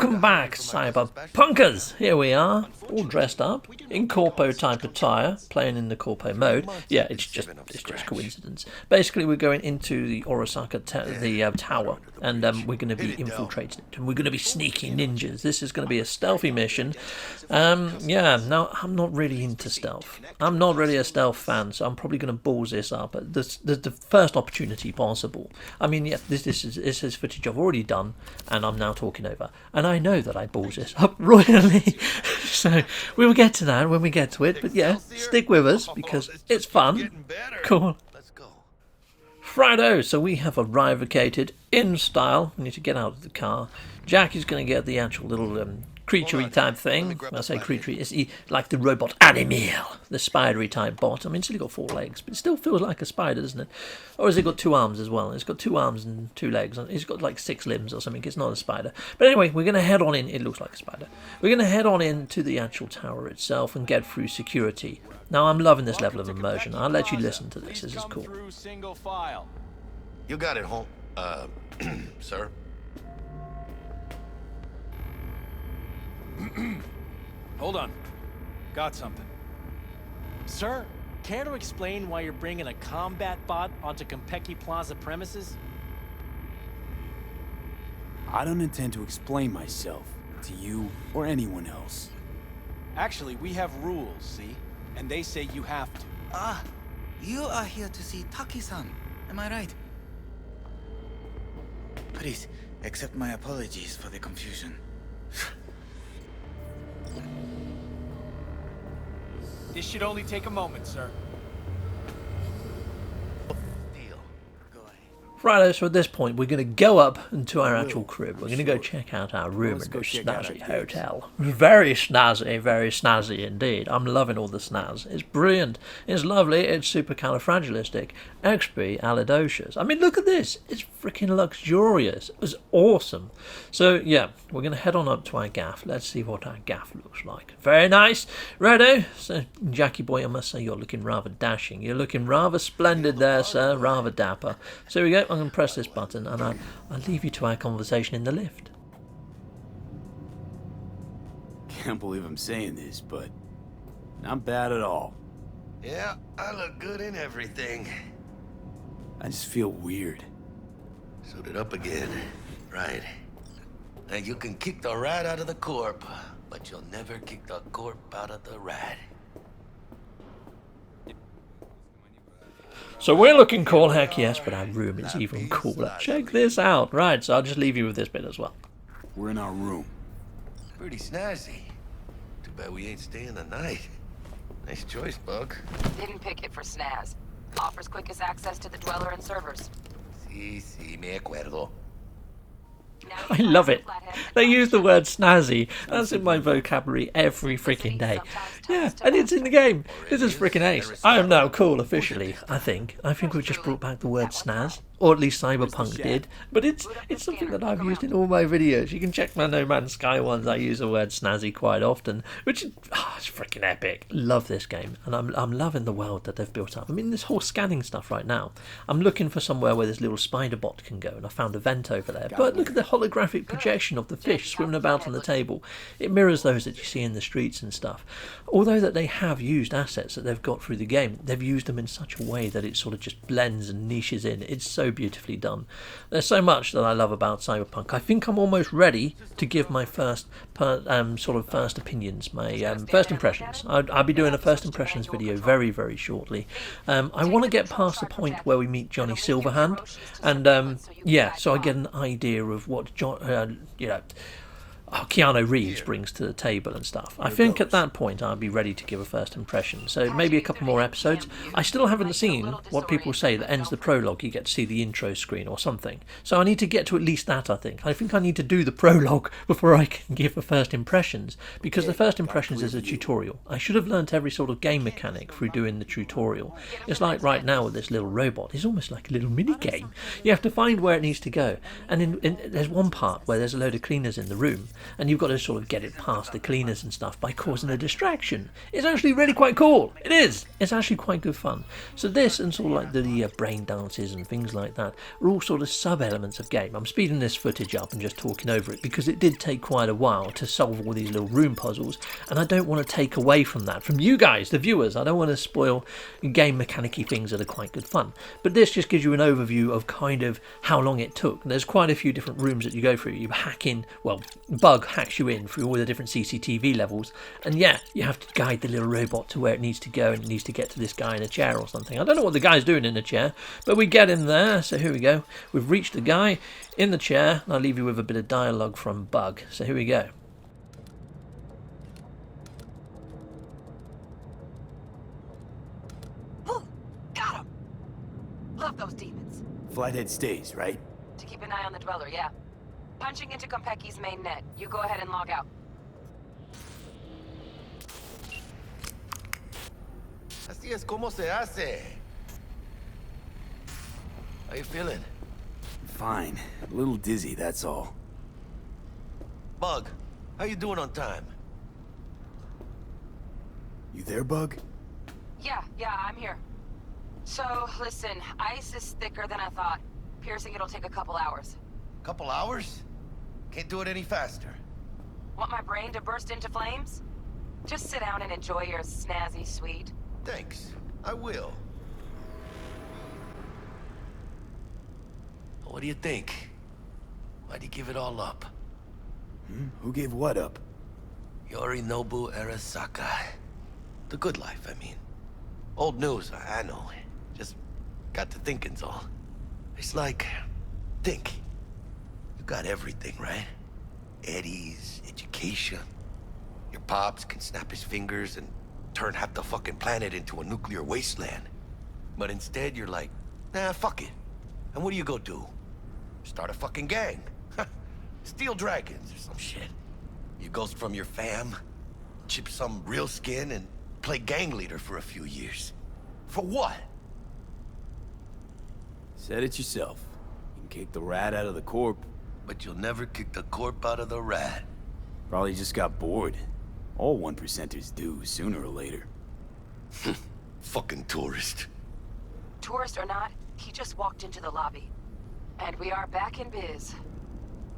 Welcome back, cyberpunkers! Here we are, all dressed up, in Corpo type attire, playing in the Corpo mode. Yeah, it's just coincidence. Basically, we're going into the Arasaka tower, and we're going to be infiltrating it, and we're going to be sneaky ninjas. This is going to be a stealthy mission. Yeah, now, I'm not really into stealth. I'm not really a stealth fan, so I'm probably going to balls this up at the first opportunity possible. I mean, yeah, this is footage I've already done, and I'm now talking over. And I know that I balls this up royally. So we will get to that when we get to it. But yeah, stick with us because it's fun. Cool. Friday, so we have arrivacated in style. We need to get out of the car. Jack is going to get the actual little creature-y type thing. When I say creature-y, it's like the robot Animal, the spidery type bot. I mean, it's only got 4 legs, but it still feels like a spider, doesn't it? Or has it got 2 arms as well? It's got 2 arms and 2 legs. It's got like 6 limbs or something. It's not a spider. But anyway, we're going to head on in. It looks like a spider. We're going to head on into the actual tower itself and get through security. Now, I'm loving this level of immersion. I'll let you listen to this. This is cool. You got it, home, sir. Hold on. Got something. Sir, care to explain why you're bringing a combat bot onto Konpeki Plaza premises? I don't intend to explain myself to you or anyone else. Actually, we have rules, see? And they say you have to. Ah, you are here to see Taki-san. Am I right? Please, accept my apologies for the confusion. This should only take a moment, sir. Friday, so at this point, we're going to go up into our actual crib. We're going to go check out our room in this snazzy hotel. Very snazzy indeed. I'm loving all the snaz. It's brilliant. It's lovely. It's supercalifragilistic. Expialidocious. I mean, look at this. It's freaking luxurious. It was awesome. So, yeah, we're going to head on up to our gaff. Let's see what our gaff looks like. Very nice. Righto. So, Jackie boy, I must say you're looking rather dashing. You're looking rather splendid there, sir. Rather dapper. So, here we go. I'm going to press this button and I'll leave you to our conversation in the lift. Can't believe I'm saying this, but not bad at all. Yeah, I look good in everything. I just feel weird. Suited up again. Right. And you can kick the rat out of the corp, but you'll never kick the corp out of the rat. So we're looking cool, heck yes, but our room is even cooler. Check this out. Right, so I'll just leave you with this bit as well. We're in our room. Pretty snazzy. Too bad we ain't staying the night. Nice choice, Bug. Didn't pick it for snaz. Offers quickest access to the dweller and servers. Sí, me acuerdo. I love it. They use the word snazzy. That's in my vocabulary every freaking day. Yeah, and it's in the game. This is freaking ace. I am now cool officially, I think. I think we've just brought back the word snaz. Or at least CyberPunk did. But it's something that I've used in all my videos. You can check my No Man's Sky ones. I use the word snazzy quite often. Which is it's freaking epic. Love this game. And I'm loving the world that they've built up. I mean, this whole scanning stuff right now. I'm looking for somewhere where this little spider bot can go. And I found a vent over there. But look at the holographic projection of the fish swimming about on the table. It mirrors those that you see in the streets and stuff. Although that they have used assets that they've got through the game, they've used them in such a way that it sort of just blends and niches in. It's so beautifully done. There's so much that I love about Cyberpunk. I think I'm almost ready to give my first opinions, my first impressions. I'll be doing a first impressions video very, very shortly. I want to get past the point where we meet Johnny Silverhand, and yeah, so I get an idea of what Keanu Reeves brings to the table and stuff. I think at that point I'll be ready to give a first impression. So maybe a couple more episodes. I still haven't seen what people say that ends the prologue. You get to see the intro screen or something. So I need to get to at least that, I think. I think I need to do the prologue before I can give the first impressions, because the first impressions is a tutorial. I should have learnt every sort of game mechanic through doing the tutorial. It's like right now with this little robot. It's almost like a little mini game. You have to find where it needs to go. And there's one part where there's a load of cleaners in the room. and you've got to sort of get it past the cleaners and stuff by causing a distraction. It's actually really quite cool. It is. It's actually quite good fun. So this and sort of like the brain dances and things like that are all sort of sub-elements of game. I'm speeding this footage up and just talking over it because it did take quite a while to solve all these little room puzzles, and I don't want to take away from that from you guys, the viewers. I don't want to spoil game mechanic-y things that are quite good fun. But this just gives you an overview of kind of how long it took. There's quite a few different rooms that you go through. You hack in, well, Bug hacks you in through all the different CCTV levels, and yeah, you have to guide the little robot to where it needs to go, and it needs to get to this guy in a chair or something. I don't know what the guy's doing in the chair, but we get him there. So here we go. We've reached the guy in the chair, and I'll leave you with a bit of dialogue from Bug. So here we go. Ooh, got him. Love those demons. Flathead stays, right? To keep an eye on the Dweller, yeah. Punching into Konpeki's main net. You go ahead and log out. Así es como se hace. How you feeling? Fine. A little dizzy, that's all. Bug, how you doing on time? You there, Bug? Yeah, I'm here. So, listen, ice is thicker than I thought. Piercing it'll take a couple hours. Couple hours? Can't do it any faster. Want my brain to burst into flames? Just sit down and enjoy your snazzy sweet. Thanks. I will. What do you think? Why'd you give it all up? Who gave what up? Yorinobu Arasaka. The good life, I mean. Old news, I know. Just got to thinking's all. It's like, think. You got everything, right? Eddies, education. Your pops can snap his fingers and turn half the fucking planet into a nuclear wasteland. But instead, you're like, nah, fuck it. And what do you go do? Start a fucking gang. Steal dragons or some shit. You ghost from your fam, chip some real skin, and play gang leader for a few years. For what? Said it yourself. You can kick the rat out of the corp. But you'll never kick the corp out of the rat. Probably just got bored. All 1%ers do, sooner or later. Fucking tourist. Tourist or not, he just walked into the lobby. And we are back in biz.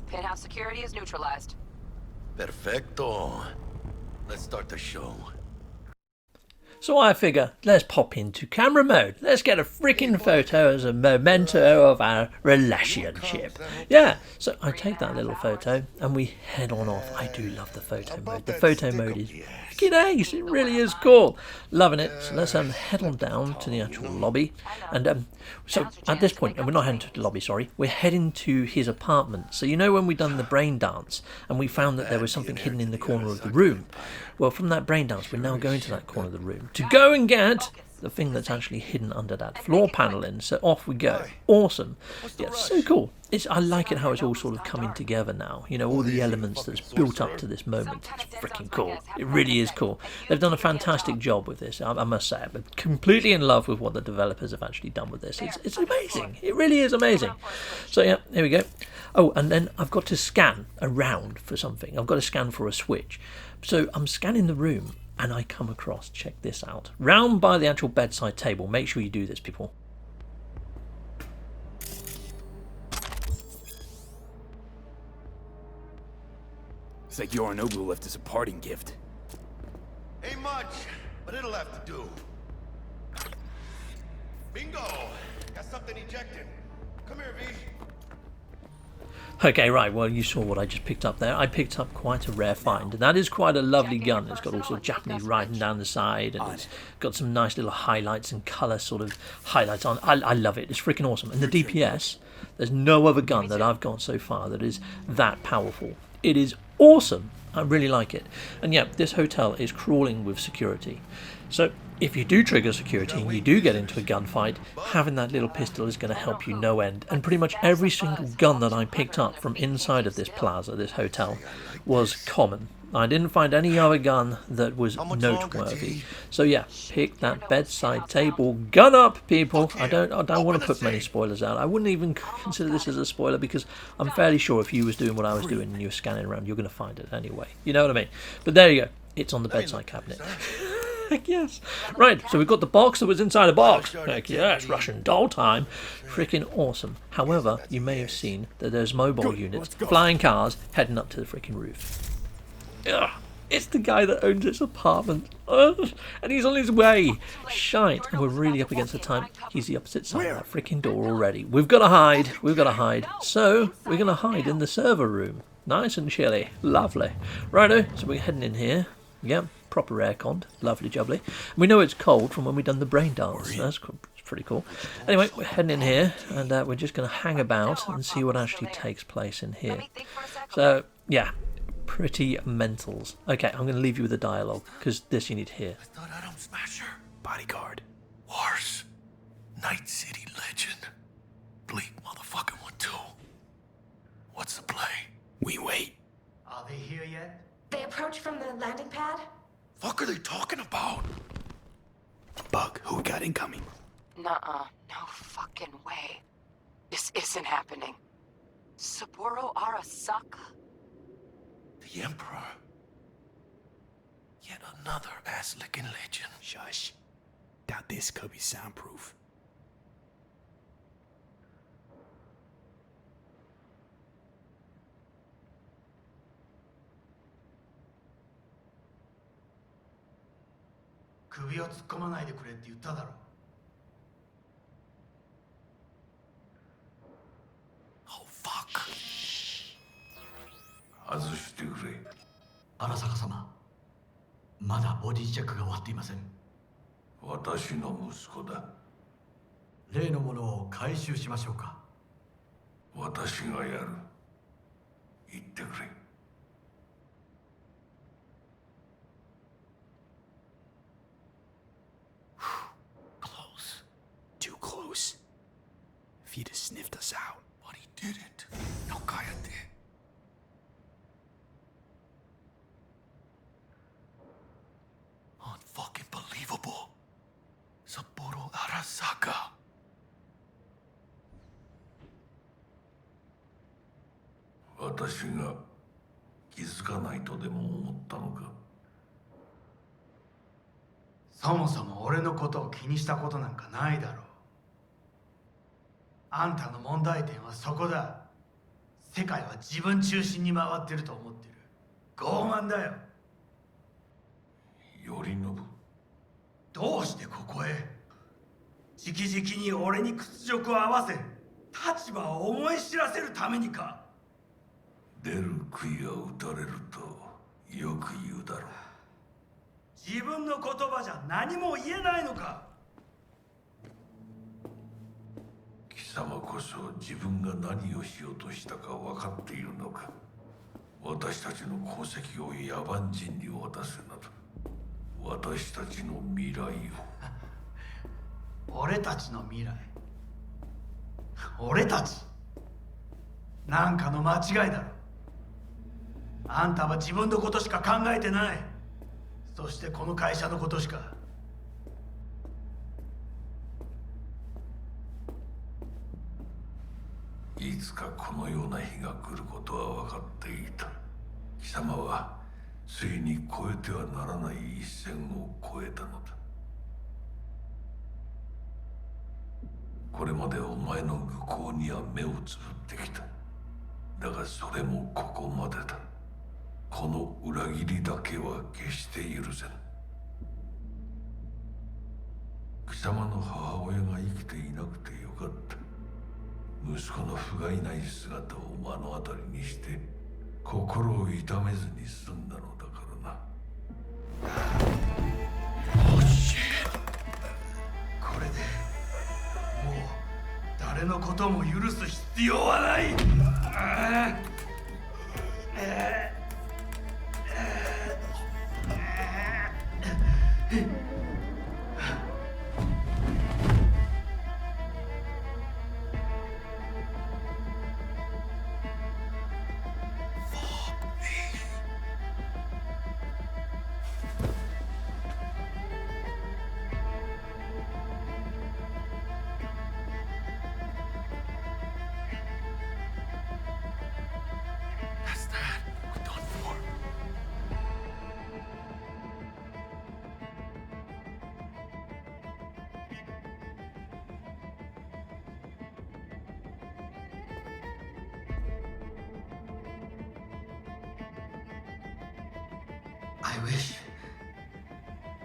Penthouse security is neutralized. Perfecto. Let's start the show. So I figure, let's pop into camera mode. Let's get a freaking photo as a memento of our relationship. Yeah, so I take that little photo and we head on off. I do love the photo mode. The photo mode is freaking ace. It really is cool. Loving it. So let's head on down to the actual lobby. And so at this point, and we're not heading to the lobby, sorry. We're heading to his apartment. So you know when we done the brain dance and we found that there was something hidden in the corner of the room? Well, from that brain dance, we're now going to that corner of the room to go and get the thing that's actually hidden under that floor paneling. So off we go. Awesome. Yeah, it's so cool. I like it how it's all sort of coming together now. You know, all the elements that's built up to this moment. It's freaking cool. It really is cool. They've done a fantastic job with this, I must say. I'm completely in love with what the developers have actually done with this. It's amazing. It really is amazing. So yeah, here we go. Oh, and then I've got to scan around for something. I've got to scan for a switch. So I'm scanning the room and I come across, check this out, round by the actual bedside table. Make sure you do this, people. It's like Yorinobu left us a parting gift. Ain't much, but it'll have to do. Bingo! Got something ejected. Come here, V. Okay, right, well, you saw what I just picked up there. I picked up quite a rare find. That is quite a lovely gun. It's got all sort of Japanese writing down the side, and it's got some nice little highlights and colour sort of highlights on. I love it. It's freaking awesome. And the DPS, there's no other gun that I've got so far that is that powerful. It is awesome. I really like it. And yeah, this hotel is crawling with security. So if you do trigger security and you do get into a gunfight, having that little pistol is going to help you no end. And pretty much every single gun that I picked up from inside of this plaza, this hotel, was common. I didn't find any other gun that was How much longer, noteworthy. T? So yeah, pick that bedside table. Gun up, people! I don't want to put many spoilers out. I wouldn't even consider this as a spoiler because I'm fairly sure if you was doing what I was doing and you were scanning around, you're going to find it anyway. You know what I mean? But there you go. It's on the bedside cabinet. Heck yes. Right, so we've got the box that was inside a box. Heck yes, Russian doll time. Freaking awesome. However, you may have seen that there's mobile units, flying cars, heading up to the freaking roof. Ugh, it's the guy that owns this apartment. Ugh, and he's on his way. Shite. And we're really up against the time. He's the opposite side of that freaking door already. We've got to hide. We've got to hide. So, we're going to hide in the server room. Nice and chilly. Lovely. Righto, so we're heading in here. Yep. Proper aircon, lovely jubbly. We know it's cold from when we done the brain dance. That's pretty cool. Anyway, we're heading in here, and we're just going to hang about and see what actually takes place in here. So, yeah, pretty mentals. Okay, I'm going to leave you with the dialogue, because this you need to hear. I thought Atom Smasher. Bodyguard. Wars. Night City legend. Bleak motherfucking one too. What's the play? We wait. Are they here yet? They approach from the landing pad? Fuck are they talking about? Bug, who we got incoming? Nuh-uh. No fucking way. This isn't happening. Saburo Arasaka? The Emperor. Yet another ass-licking legend. Shush. Doubt this could be soundproof. Oh, fuck. 外してくれ。荒坂様、まだボディチェックが終わっていません。私の息子だ。例のものを回収しましょうか。私がやる。言ってくれ。Close. Too close. If he'd have sniffed us out. But he didn't. No, cállate. Unfucking believable. Saburo Arasaka. 私が気づかないとでも思ったのか。そもそも俺のことを気にしたことなんかないだろう。あんたの問題点はそこだ。世界は自分中心に回ってると思ってる。傲慢だよ。頼信。どうしてここへ？直々に俺に屈辱を合わせ、立場を思い知らせるためにか。出る杭が打たれるとよく言うだろう。自分の言葉じゃ何も言えないのか。貴様こそ自分が何をしようとしたか分かっているのか。私たちの功績を野蛮人に渡すなど。私たちの未来を。俺たちの未来。俺たち。なんかの間違いだろ。あんたは自分のことしか考えてない。そしてこの会社のことしか。いつかこのような日が来ることは分かっていた。貴様はついに越えてはならない一線を越えたのだ。これまでお前の愚行には目をつぶってきた。だがそれもここまでだ。この裏切りだけは決して許せぬ。貴様の母親が生きていなくてよかった。息子の不甲斐ない姿を目の当たりにして心を痛めずに済んだのだからな。これでもう誰のことも許す必要はない。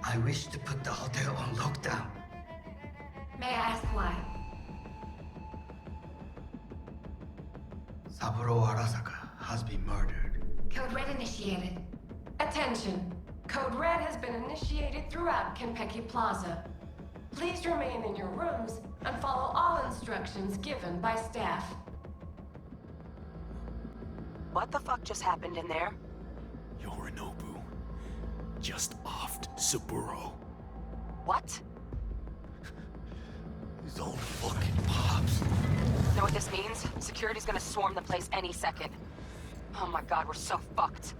I wish to put the hotel on lockdown. May I ask why? Saburo Arasaka has been murdered. Code Red initiated. Attention. Code Red has been initiated throughout Kenpeki Plaza. Please remain in your rooms and follow all instructions given by staff. What the fuck just happened in there? Yorinobu just offed Saburo. What? His own fucking pops. Know what this means? Security's gonna swarm the place any second. Oh my god, we're so fucked.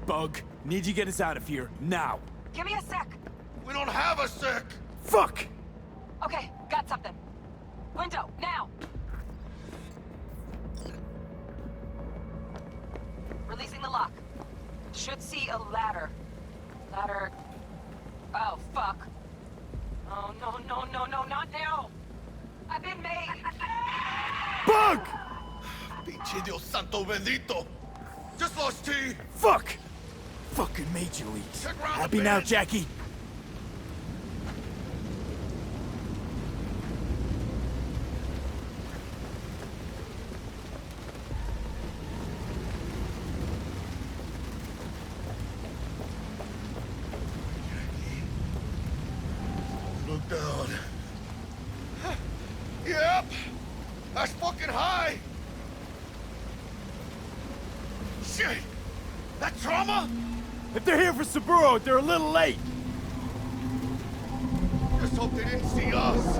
Bug, need you get us out of here, now. Give me a sec. We don't have a sec. Fuck! Okay, got something. Window, now! Releasing the lock. Should see a ladder. Ladder... Oh, fuck. Oh, no, no, no, no, not now! I've been made! Bug! Pinche Dios santo bendito. Just lost T. Fuck! Fucking major leagues. Check around the Happy now, bend. Jackie? Look down. Yep. That's fucking high. Shit. That trauma? If they're here for Saburo, they're a little late. Just hope they didn't see us.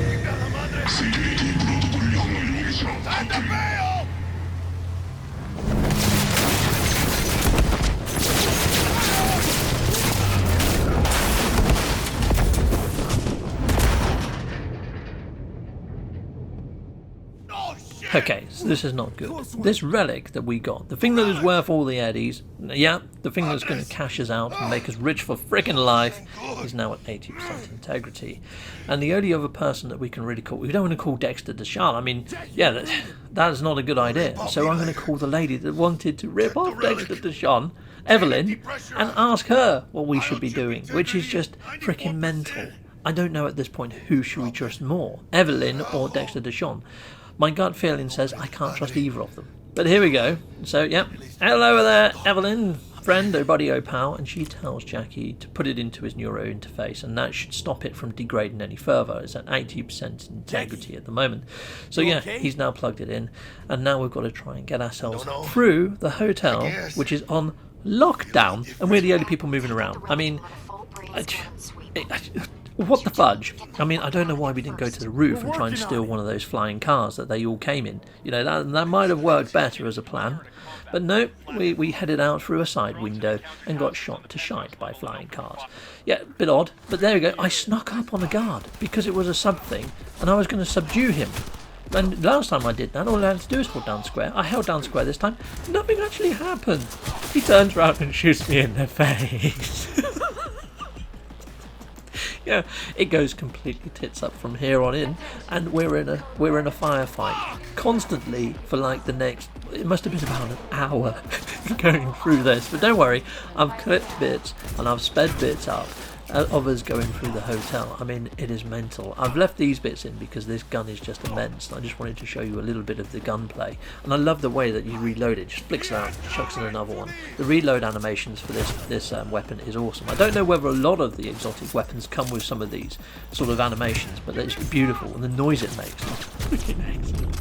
Chingada madre. Time to bail! Oh shit! Okay, so this is not good. This relic that we got, the thing that is worth all the eddies, yeah, the thing that's going to cash us out and make us rich for frickin' life, is now at 80% integrity. And the only other person that we can really call, we don't want to call Dexter DeShawn. I mean, yeah, that is not a good idea. So I'm going to call the lady that wanted to rip off Dexter DeShawn, Evelyn, and ask her what we should be doing, which is just frickin' mental. I don't know at this point who should we trust more, Evelyn or Dexter DeShawn. My gut feeling says I can't trust either of them. But here we go. So, yeah. Hello there, Evelyn. Friend, oh buddy, oh pal. And she tells Jackie to put it into his neuro interface, and that should stop it from degrading any further. It's at 80% integrity at the moment. So, yeah, he's now plugged it in. And now we've got to try and get ourselves through the hotel, which is on lockdown. And we're the only people moving around. I mean... what the fudge? I mean, I don't know why we didn't go to the roof and try and steal one of those flying cars that they all came in. You know, that might have worked better as a plan. But no, we headed out through a side window and got shot to shite by flying cars. Yeah, a bit odd, but there we go. I snuck up on the guard because it was a sub thing and I was going to subdue him. And last time I did that, all I had to do was hold down square. I held down square this time. Nothing actually happened. He turns around and shoots me in the face. Yeah, it goes completely tits up from here on in, and we're in a firefight constantly for like the next. It must have been about an hour going through this, but don't worry, I've clipped bits and I've sped bits up of us going through the hotel. I mean, it is mental. I've left these bits in because this gun is just immense. I just wanted to show you a little bit of the gunplay, and I love the way that you reload it. Just flicks it out, chucks in another one. The reload animations for this weapon is awesome. I don't know whether a lot of the exotic weapons come with some of these sort of animations, but it's beautiful, and the noise it makes is freaking excellent.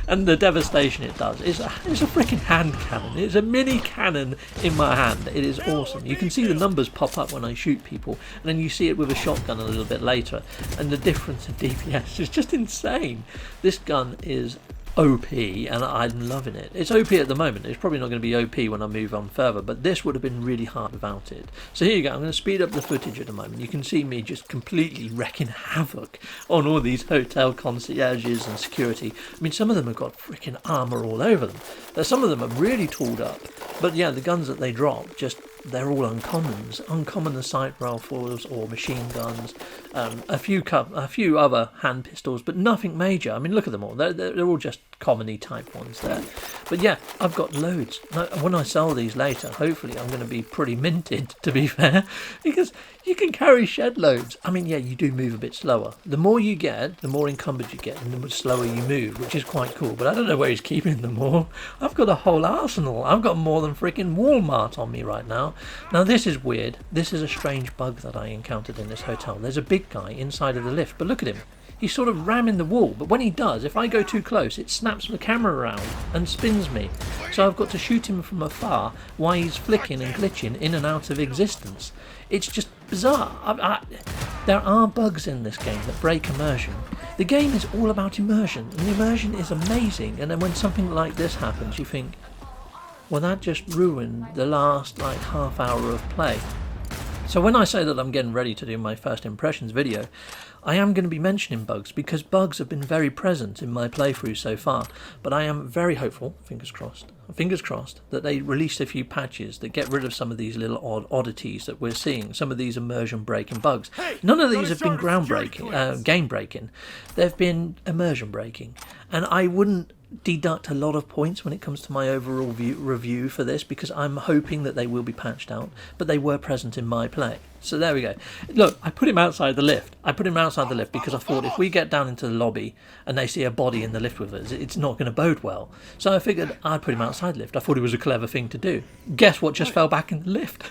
And the devastation it does is a freaking hand cannon. It's a mini cannon in my hand. It is awesome. You can see the numbers pop up when I shoot people, and then you see it with a shotgun a little bit later, and the difference in DPS is just insane. This gun is OP, and I'm loving it. It's OP at the moment. It's probably not going to be OP when I move on further, but this would have been really hard without it. So here you go. I'm going to speed up the footage at the moment. You can see me just completely wrecking havoc on all these hotel concierges and security. I mean, some of them have got freaking armour all over them. Some of them are really tooled up, but yeah, the guns that they drop, they're all uncommons. Uncommon assault rifles or machine guns, a few other hand pistols, but nothing major. I mean, look at them all. They're all just comedy type ones there. But yeah, I've got loads. When I sell these later, hopefully I'm going to be pretty minted, to be fair, because you can carry shed loads. I mean, yeah, you do move a bit slower. The more you get, the more encumbered you get, and the slower you move, which is quite cool. But I don't know where he's keeping them all. I've got a whole arsenal. I've got more than freaking Walmart on me right now. Now, this is weird. This is a strange bug that I encountered in this hotel. There's a big guy inside of the lift, but look at him. He's sort of ramming the wall, but when he does, if I go too close, it snaps the camera around and spins me. So I've got to shoot him from afar while he's flicking and glitching in and out of existence. It's just bizarre. There are bugs in this game that break immersion. The game is all about immersion, and the immersion is amazing, and then when something like this happens, you think, well, that just ruined the last like half hour of play. So when I say that I'm getting ready to do my first impressions video, I am going to be mentioning bugs because bugs have been very present in my playthrough so far, but I am very hopeful, fingers crossed, that they release a few patches that get rid of some of these little oddities that we're seeing, some of these immersion breaking bugs. None of these have been groundbreaking, game breaking, they've been immersion breaking, and I wouldn't deduct a lot of points when it comes to my overall review for this because I'm hoping that they will be patched out, but they were present in my play. So there we go. Look, I put him outside the lift. Because I thought if we get down into the lobby and they see a body in the lift with us, it's not going to bode well. So I figured I'd put him outside the lift. I thought it was a clever thing to do. Guess what just fell back in the lift?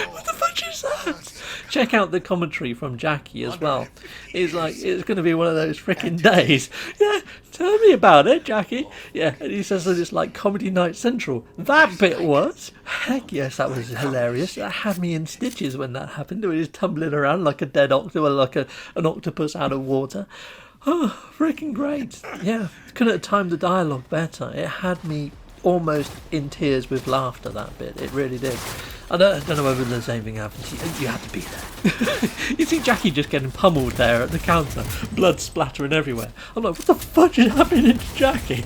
What the fuck is that? Check out the commentary from Jackie as well. He's like, it's going to be one of those freaking days. Yeah, tell me about it, Jackie. Yeah, and he says that it's like Comedy Night Central. That bit was. Heck yes, that was hilarious. That had me in stitches when that happened. He was tumbling around like a dead octopus, like an octopus out of water. Oh, freaking great. Yeah, couldn't have timed the dialogue better. It had me almost in tears with laughter, that bit. It really did. I don't know whether the same thing happened to you. You had to be there. You see Jackie just getting pummeled there at the counter, blood splattering everywhere. I'm like, what the fuck is happening to Jackie?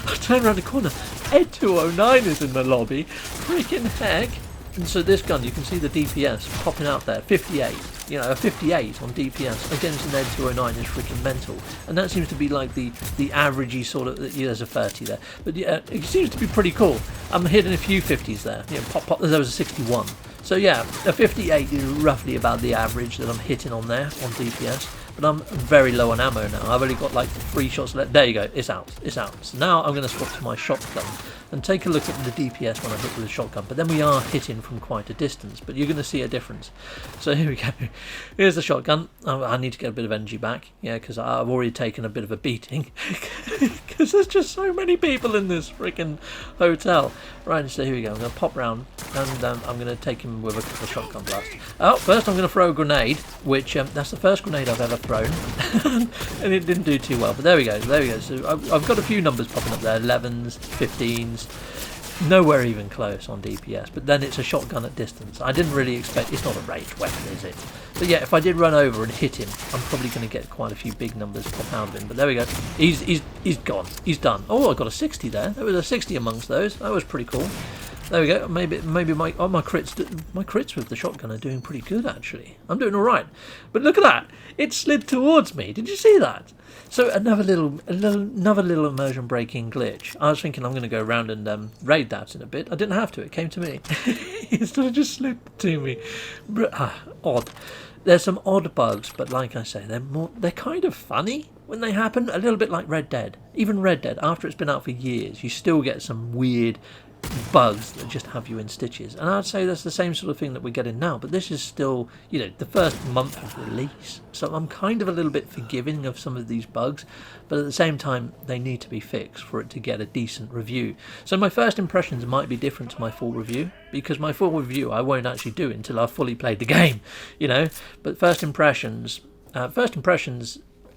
I turn around the corner, EP004 is in the lobby. Freaking heck. And so this gun, you can see the DPS popping out there, 58. You know, a 58 on DPS against an EP004 is freaking mental. And that seems to be like the averagey sort of, yeah, there's a 30 there. But yeah, it seems to be pretty cool. I'm hitting a few 50s there. Yeah, pop, there was a 61. So yeah, a 58 is roughly about the average that I'm hitting on there, on DPS. But I'm very low on ammo now. I've only got like 3 shots left. There you go, it's out. So now I'm going to swap to my shotgun and take a look at the DPS when I hit with the shotgun. But then we are hitting from quite a distance, but you're going to see a difference. So here we go. Here's the shotgun. I need to get a bit of energy back, yeah, because I've already taken a bit of a beating. Because there's just so many people in this freaking hotel. Right, so here we go. I'm going to pop round and I'm going to take him with a couple of shotgun blasts. Oh, first I'm going to throw a grenade, which that's the first grenade I've ever thrown. And it didn't do too well, but there we go. So I've got a few numbers popping up there, 11s, 15s. Nowhere even close on DPS, but then it's a shotgun at distance. I didn't really expect, it's not a ranged weapon, is it? But yeah, if I did run over and hit him, I'm probably going to get quite a few big numbers pop out of him. But there we go. He's gone. He's done. Oh, I got a 60 there. There was a 60 amongst those. That was pretty cool. There we go. Maybe my crits with the shotgun are doing pretty good actually. I'm doing all right. But look at that. It slid towards me. Did you see that? So another little immersion breaking glitch. I was thinking I'm going to go around and raid that in a bit. I didn't have to. It came to me. It sort of just slipped to me. Odd. There's some odd bugs, but like I say, they're kind of funny when they happen. A little bit like Red Dead. Even Red Dead, after it's been out for years, you still get some weird bugs that just have you in stitches, and I'd say that's the same sort of thing that we're getting now, but this is still, you know, the first month of release, so I'm kind of a little bit forgiving of some of these bugs, but at the same time they need to be fixed for it to get a decent review. So my first impressions might be different to my full review, because my full review I won't actually do until I've fully played the game, you know, but first impressions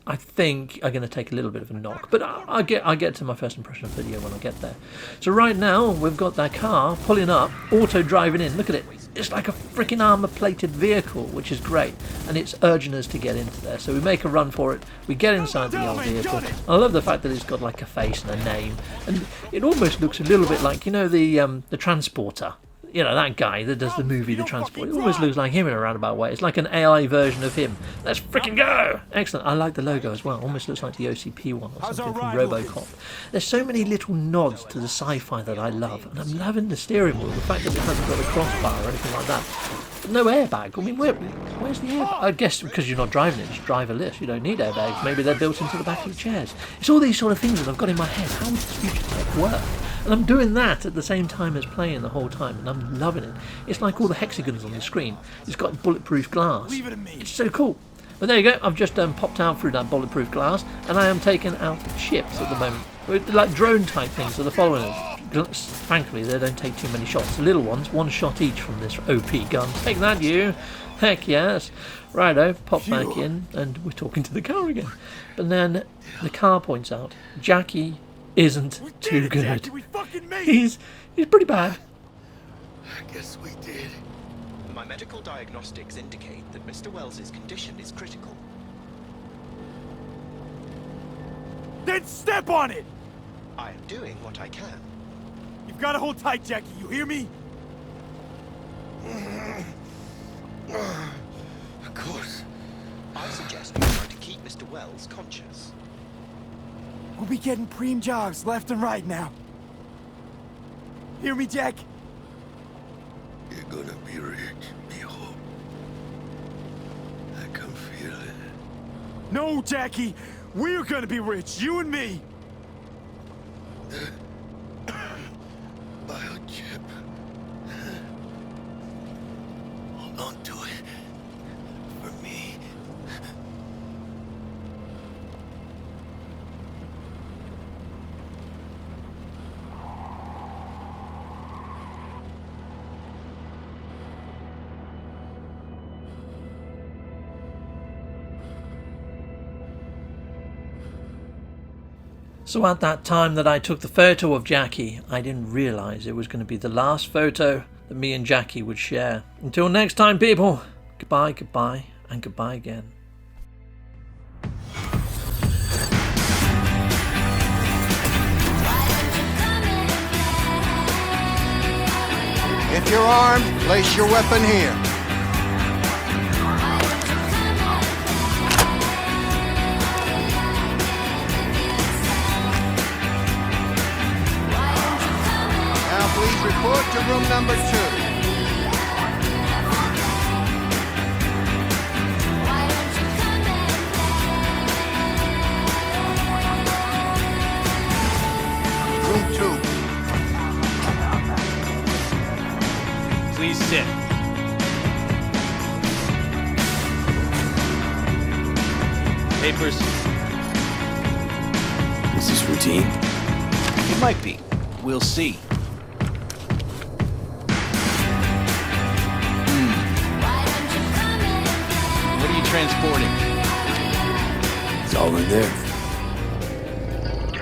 I think are going to take a little bit of a knock, but I'll get to my first impression video when I get there. So right now we've got that car pulling up, auto driving in. Look at it. It's like a freaking armor-plated vehicle, which is great, and it's urging us to get into there. So we make a run for it. We get inside the old vehicle. I love the fact that it's got like a face and a name, and it almost looks a little bit like, you know, the transporter. you know, that guy that does the movie The Transport. It almost looks like him in a roundabout way. It's like an AI version of him. Let's freaking go! Excellent. I like the logo as well. Almost looks like the OCP one or something from RoboCop. There's so many little nods to the sci-fi that I love, and I'm loving the steering wheel. The fact that it hasn't got a crossbar or anything like that. No airbag. I mean, where's the airbag? I guess because you're not driving it, it's driverless. You don't need airbags. Maybe they're built into the back of the chairs. It's all these sort of things that I've got in my head. How would this future tech work? And I'm doing that at the same time as playing the whole time, and I'm loving it. It's like all the hexagons on the screen. It's got bulletproof glass. Leave it to me. It's so cool. But there you go. I've just popped out through that bulletproof glass, and I am taking out ships at the moment. Like drone type things that are following us. Frankly, they don't take too many shots. The little ones, one shot each from this OP gun. Take that, you. Heck yes. Righto, pop back in, and we're talking to the car again. But then the car points out, Jackie isn't too good. He's pretty bad. I guess we did. My medical diagnostics indicate that Mr. Wells's condition is critical. Then step on it! I am doing what I can. You've got to hold tight, Jackie. You hear me? Of course. I suggest you try to keep Mr. Wells conscious. We'll be getting preem jobs left and right now. Hear me, Jack? You're gonna be rich, mijo. I can feel it. No, Jackie! We're gonna be rich, you and me! Biochip. Hold on to it. For me. So at that time that I took the photo of Jackie, I didn't realise it was going to be the last photo that me and Jackie would share. Until next time, people, goodbye, goodbye, and goodbye again. If you're armed, place your weapon here. Now please report to room number 2. Room 2. Please sit. Papers. Is this routine? It might be. We'll see. What are you transporting? It's all in there.